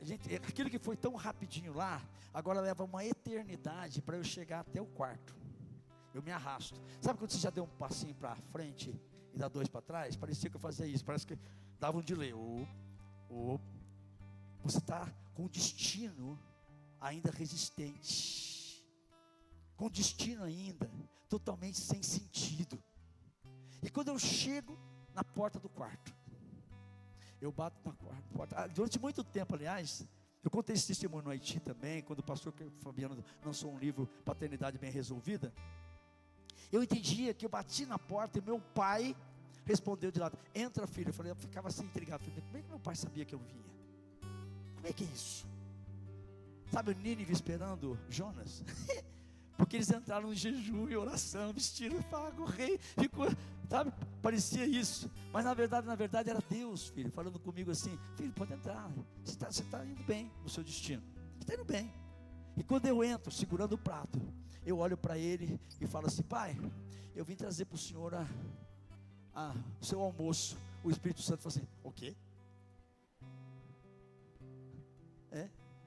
gente, aquilo que foi tão rapidinho lá, agora leva uma eternidade para eu chegar até o quarto. Eu me arrasto. Sabe quando você já deu um passinho para frente e dá dois para trás? Parecia que eu fazia isso, parece que dava um delay. Você está com o destino ainda resistente, com o destino ainda totalmente sem sentido. E quando eu chego na porta do quarto, eu bato na porta. Durante muito tempo, aliás, eu contei esse testemunho no Haiti também, quando o pastor Fabiano lançou um livro, Paternidade Bem Resolvida. Eu entendia que eu bati na porta e meu pai respondeu de lado, entra filho. Eu ficava assim intrigado, como é que meu pai sabia que eu vinha? Como é que é isso? Sabe o Nínive esperando Jonas? Porque eles entraram em jejum e oração, vestiram o rei ficou, sabe, parecia isso. Mas na verdade era Deus, filho, falando comigo assim, filho, pode entrar, você está indo bem no seu destino, você está indo bem. E quando eu entro, segurando o prato, eu olho para ele e falo assim, pai, eu vim trazer para o senhor o seu almoço. O Espírito Santo falou assim, o quê?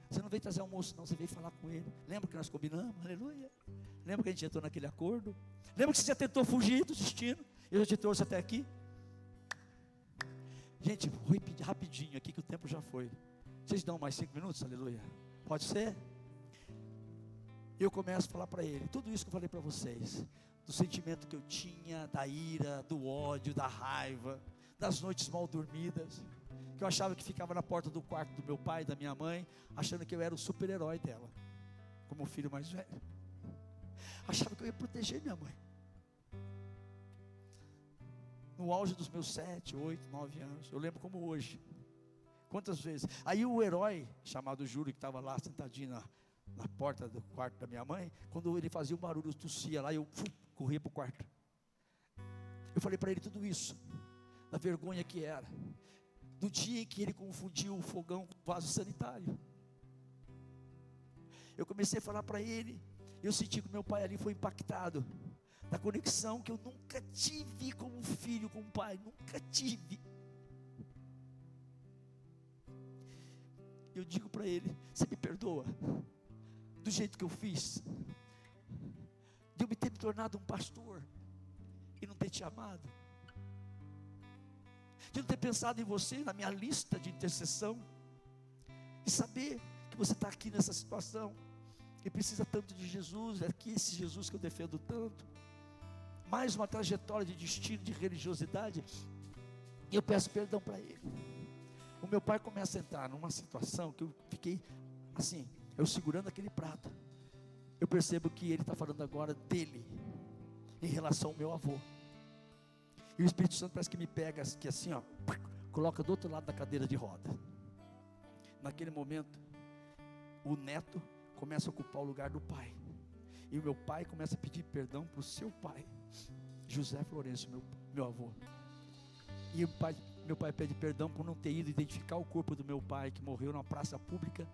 Você não veio trazer almoço não, você veio falar com ele. Lembra que nós combinamos? Aleluia. Lembra que a gente entrou naquele acordo? Lembra que você já tentou fugir do destino? Eu já te trouxe até aqui. Gente, vou repetir rapidinho aqui que o tempo já foi. Vocês dão mais 5 minutos? Aleluia. Pode ser? Eu começo a falar para ele tudo isso que eu falei para vocês, do sentimento que eu tinha, da ira, do ódio, da raiva, das noites mal dormidas, que eu achava que ficava na porta do quarto do meu pai e da minha mãe, achando que eu era o super-herói dela, como o filho mais velho. Achava que eu ia proteger minha mãe. No auge dos meus 7, 8, 9 anos, eu lembro como hoje. Quantas vezes? Aí o herói, chamado Júlio, que estava lá sentadinho na porta do quarto da minha mãe, quando ele fazia um barulho, eu tossia lá, eu corria para o quarto. Eu falei para ele tudo isso, da vergonha que era. do dia em que ele confundiu o fogão com o vaso sanitário. Eu comecei a falar para ele, eu senti que meu pai ali foi impactado, da conexão que eu nunca tive como filho com o pai, nunca tive. Eu digo para ele: você me perdoa do jeito que eu fiz, de eu me ter me tornado um pastor e não ter te amado, de não ter pensado em você na minha lista de intercessão, e saber que você está aqui nessa situação e precisa tanto de Jesus, é aqui esse Jesus que eu defendo tanto, mais uma trajetória de destino, de religiosidade. E eu peço perdão para ele. O meu pai começa a entrar numa situação que eu fiquei assim, eu segurando aquele prato, eu percebo que ele está falando agora dele, em relação ao meu avô. E o Espírito Santo parece que me pega, que assim, ó, coloca do outro lado da cadeira de roda. Naquele momento, o neto começa a ocupar o lugar do pai, e o meu pai começa a pedir perdão para o seu pai, José Florencio, meu avô. E meu pai pede perdão por não ter ido identificar o corpo do meu pai, que morreu numa praça pública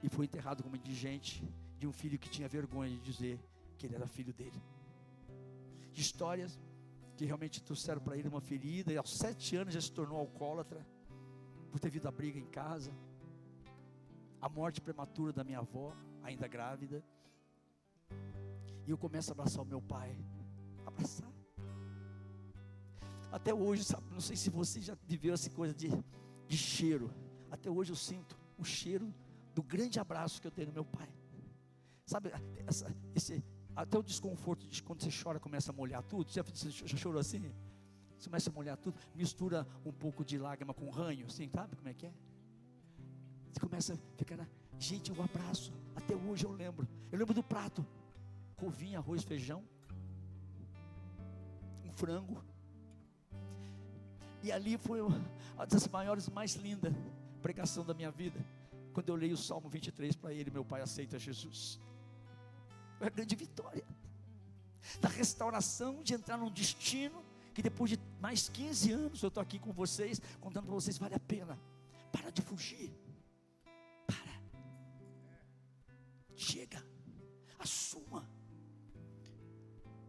e foi enterrado como indigente, de um filho que tinha vergonha de dizer que ele era filho dele. De histórias que realmente trouxeram para ele uma ferida, e aos 7 anos já se tornou alcoólatra, por ter havido a briga em casa, a morte prematura da minha avó, ainda grávida. E eu começo a abraçar o meu pai, abraçar. Até hoje, sabe, não sei se você já viveu essa coisa de cheiro. Até hoje eu sinto o cheiro do grande abraço que eu tenho no meu pai. Sabe, até o desconforto de quando você chora começa a molhar tudo. Você já chorou assim? Você começa a molhar tudo, mistura um pouco de lágrima com ranho, assim, sabe como é que é? Você começa a ficar, gente, eu abraço. Até hoje eu lembro do prato, couvinho, arroz, feijão, um frango. E ali foi uma das maiores, mais linda pregação da minha vida, quando eu leio o Salmo 23 para ele: meu pai aceita Jesus. Foi a grande vitória da restauração, de entrar num destino que depois de mais 15 anos eu estou aqui com vocês, contando para vocês, vale a pena. Para de fugir, para, chega, assuma,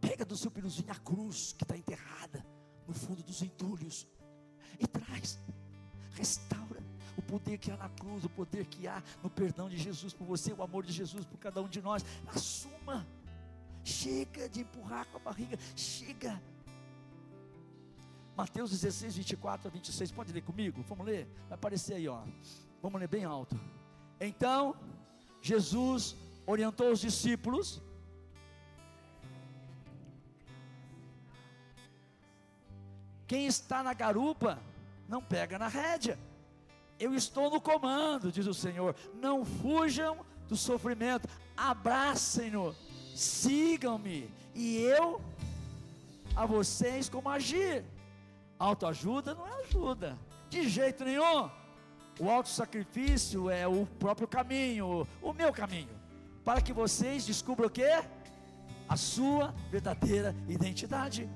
pega do seu piruzinho a cruz que está enterrada no fundo dos entulhos e traz, restaura o poder que há na cruz, o poder que há no perdão de Jesus por você, o amor de Jesus por cada um de nós. Assuma, chega de empurrar com a barriga, chega. Mateus 16, 24 a 26, pode ler comigo? Vamos ler? Vai aparecer aí, ó. Vamos ler bem alto. Então Jesus orientou os discípulos: quem está na garupa, não pega na rédea. Eu estou no comando, diz o Senhor. Não fujam do sofrimento, abracem-no, sigam-me, e eu a vocês como agir. Autoajuda não é ajuda, de jeito nenhum. O autossacrifício é o próprio caminho, o meu caminho, para que vocês descubram o quê? A sua verdadeira identidade.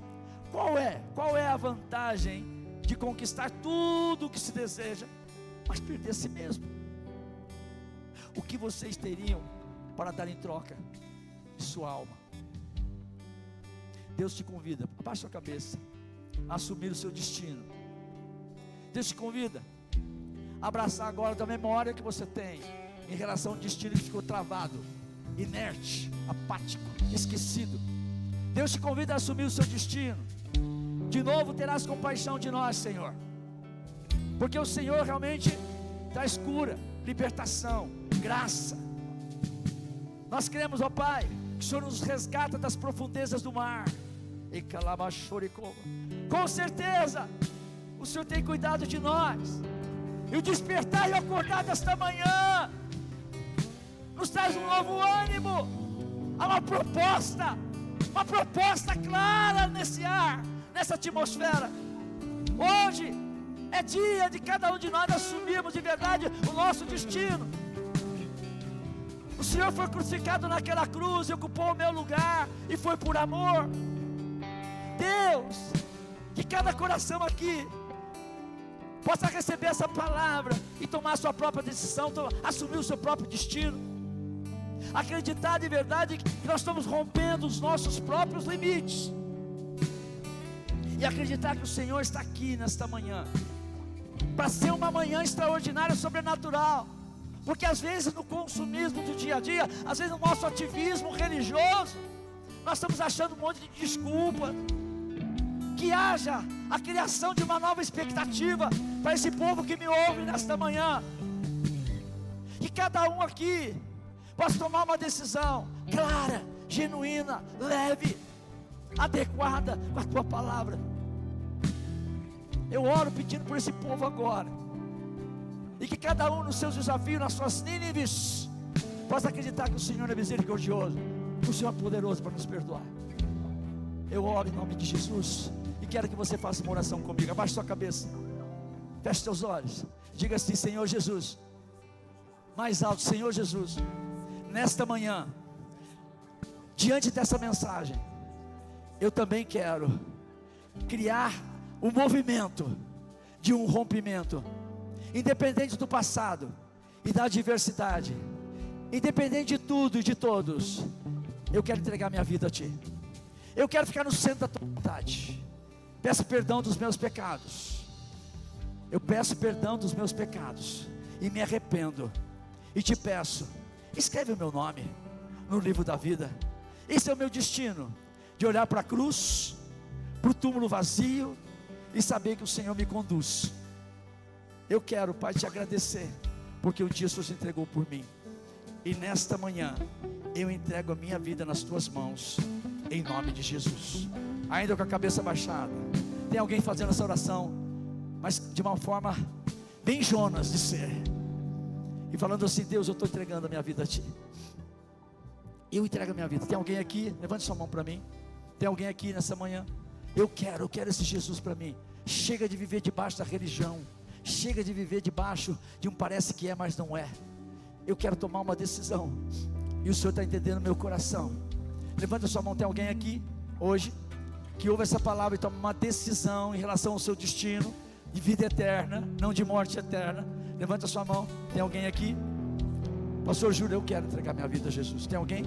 Qual é a vantagem de conquistar tudo o que se deseja, mas perder a si mesmo? O que vocês teriam para dar em troca de sua alma? Deus te convida, abaixa sua cabeça, a assumir o seu destino. Deus te convida a abraçar agora da memória que você tem em relação ao destino que ficou travado, inerte, apático, esquecido. Deus te convida a assumir o seu destino. De novo terás compaixão de nós, Senhor, porque o Senhor realmente traz cura, libertação, graça. Nós queremos, ó Pai, que o Senhor nos resgata das profundezas do mar. Com certeza o Senhor tem cuidado de nós, e o despertar e o acordar desta manhã nos traz um novo ânimo. Há uma proposta clara nesse ar, nessa atmosfera. Hoje é dia de cada um de nós assumirmos de verdade o nosso destino. O Senhor foi crucificado naquela cruz e ocupou o meu lugar, e foi por amor. Deus, que cada coração aqui possa receber essa palavra e tomar a sua própria decisão, assumir o seu próprio destino. Acreditar de verdade que nós estamos rompendo os nossos próprios limites. E acreditar que o Senhor está aqui nesta manhã, para ser uma manhã extraordinária, sobrenatural. Porque às vezes no consumismo do dia a dia, às vezes no nosso ativismo religioso, nós estamos achando um monte de desculpa. Que haja a criação de uma nova expectativa para esse povo que me ouve nesta manhã. Que cada um aqui possa tomar uma decisão clara, genuína, leve, adequada com a tua palavra. Eu oro pedindo por esse povo agora, e que cada um nos seus desafios, nas suas nínives, possa acreditar que o Senhor é misericordioso, que o Senhor é poderoso para nos perdoar. Eu oro em nome de Jesus, e quero que você faça uma oração comigo. Abaixe sua cabeça, feche seus olhos, diga assim: Senhor Jesus, mais alto, Senhor Jesus, nesta manhã, diante dessa mensagem, eu também quero criar um movimento de um rompimento, independente do passado e da adversidade, independente de tudo e de todos. Eu quero entregar minha vida a Ti. Eu quero ficar no centro da Tua vontade. Peço perdão dos meus pecados. Eu peço perdão dos meus pecados e me arrependo, e Te peço, escreve o meu nome no livro da vida. Esse é o meu destino, de olhar para a cruz, para o túmulo vazio, e saber que o Senhor me conduz. Eu quero, Pai, Te agradecer, porque um dia o Senhor se entregou por mim, e nesta manhã eu entrego a minha vida nas Tuas mãos, em nome de Jesus. Ainda com a cabeça baixada, tem alguém fazendo essa oração, mas de uma forma bem Jonas de ser, e falando assim: Deus, eu estou entregando a minha vida a Ti. Eu entrego a minha vida. Tem alguém aqui? Levante sua mão para mim. Tem alguém aqui nessa manhã? Eu quero esse Jesus para mim. Chega de viver debaixo da religião. Chega de viver debaixo de um parece que é, mas não é. Eu quero tomar uma decisão, e o Senhor está entendendo meu coração. Levanta sua mão. Tem alguém aqui hoje que ouve essa palavra e toma uma decisão em relação ao seu destino de vida eterna, não de morte eterna? Levanta sua mão. Tem alguém aqui? Pastor Júlio, eu quero entregar minha vida a Jesus. Tem alguém?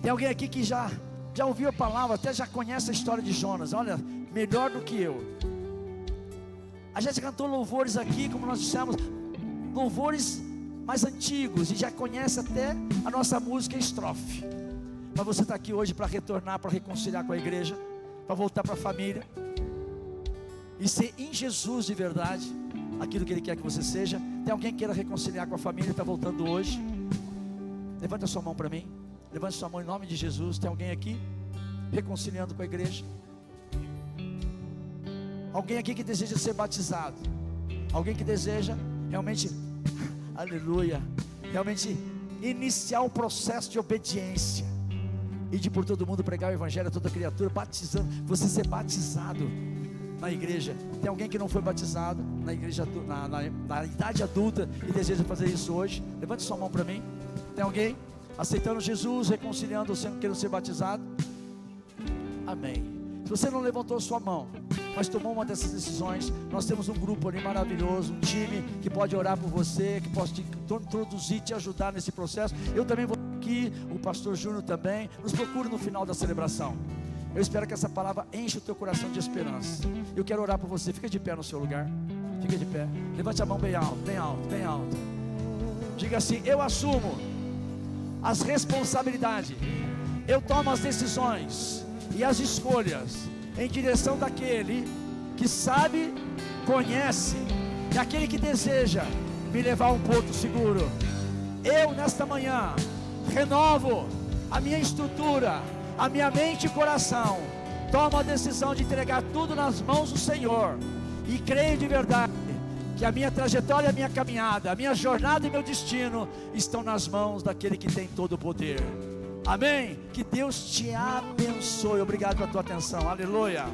Tem alguém aqui que já ouviu a palavra, até já conhece a história de Jonas? Olha, melhor do que eu. A gente cantou louvores aqui, como nós dissemos, louvores mais antigos, e já conhece até a nossa música estrofe. Mas você está aqui hoje para retornar, para reconciliar com a igreja, para voltar para a família, e ser em Jesus de verdade aquilo que Ele quer que você seja. Tem alguém que queira reconciliar com a família e está voltando hoje? Levanta a sua mão para mim. Levante sua mão em nome de Jesus. Tem alguém aqui reconciliando com a igreja? Alguém aqui que deseja ser batizado? Alguém que deseja realmente, aleluia, realmente iniciar um processo de obediência e de por todo mundo pregar o evangelho a toda criatura, batizando, você ser batizado na igreja? Tem alguém que não foi batizado na igreja, na idade adulta, e deseja fazer isso hoje? Levante sua mão para mim. Tem alguém aceitando Jesus, reconciliando, querendo ser batizado? Amém. Se você não levantou sua mão, mas tomou uma dessas decisões, nós temos um grupo ali maravilhoso, um time que pode orar por você, que pode te introduzir, te ajudar nesse processo. Eu também vou aqui, o pastor Júnior também. Nos procure no final da celebração. Eu espero que essa palavra enche o teu coração de esperança. Eu quero orar por você. Fica de pé no seu lugar. Fica de pé. Levante a mão bem alto, bem alto, bem alto. Diga assim: eu assumo as responsabilidades, eu tomo as decisões e as escolhas em direção daquele que sabe, conhece, e aquele que deseja me levar a um porto seguro. Eu nesta manhã renovo a minha estrutura, a minha mente e coração. Tomo a decisão de entregar tudo nas mãos do Senhor, e creio de verdade que a minha trajetória, a minha caminhada, a minha jornada e meu destino estão nas mãos daquele que tem todo o poder. Amém? Que Deus te abençoe. Obrigado pela tua atenção. Aleluia.